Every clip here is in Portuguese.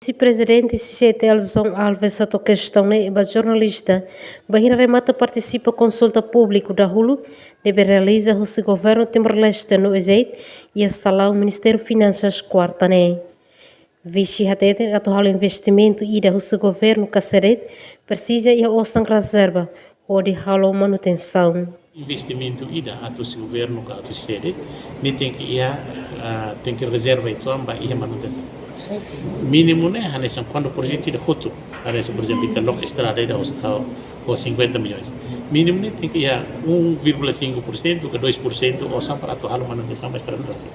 Vice-presidente CGT Elson Alves atau questão né, jornalista, bahina remata participa consulta público da Hulu, deve realiza o governo Timor-Leste no Ezeit e instalar o Ministério Finanças quarta né. Vice-hatete atau hal investimento ida o governo Casseret precisa e o sang reserva ou de halo manutenção. Investimento ida atau se governo ka atau sede ni tem que reserva itu amba ia manutenção mínimo né hanesan quando o projeto ida hotu hanesan por exemplo ita lok estrada ida aos 50 milhões mínimo né tem que ia 1,5% que 2% ou só para atu halo manutenção mais estrada assim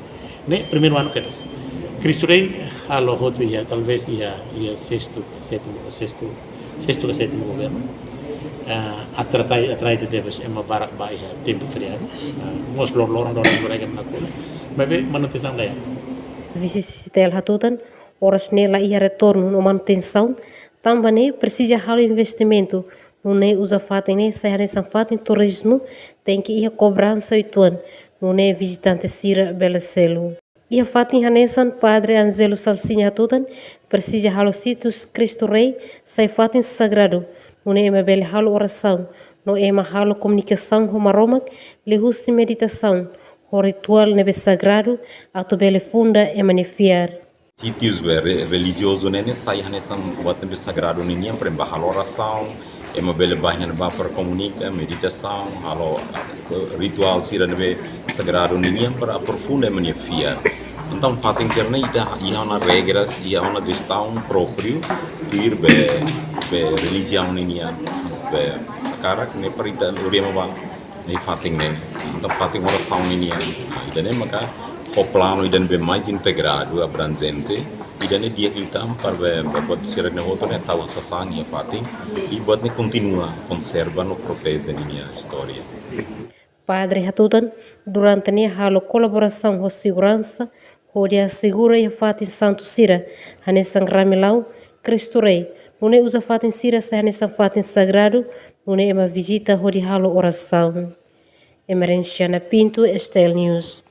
né primeiro ano que Cristo Rei halo hotu ia talvez ia sexto que sétimo governo atrai de debes é uma barak baik tempo feriado mos lorong mereka melakukan mas manutenção gaya Vice-Sistel hatutan horas nela ia retorno no manutenção também precisa hal investimento não é usa fatem né sai nessa fatem turismo tem que ia cobrança ituan não é visitante sira belecelo ia fatem hanesan padre Anzelo Salsinha hatutan precisa hal sítios Cristo Rei sai fatem sagrado não é uma bela halo oração, não é uma halo comunicação romaromac, lehusti meditação, o ritual nebe sagrado, atau bela funda é manifiar. Sítios religiosos né sai nessa buat nebe sagrado nem para halo oração, é uma bela bahia para comunicar, meditação, halo ritual sira nebe sagrado nem para aprofundar e manifiar. Então, fatem cerna ia na regras, ia na gestão próprio, ir be religião niya, be karak ne perita lurima bang, ne fating ne. Então, fating oração niya, ida ne maka o plano ida be mais integrado abrangente, ida ne dia kita para buat sirene outro ne tahu sasang ia fating, e buat ne continua conserva no protege niya história. Padre hatutan durante ne halo colaboração com segurança onde assegura e fatin santo sira hanesan ramilau Cristo Rei não é usa fatin sira se hanesan fatin sagrado não é uma visita onde halo oração Emerenciana Pinto Estel News.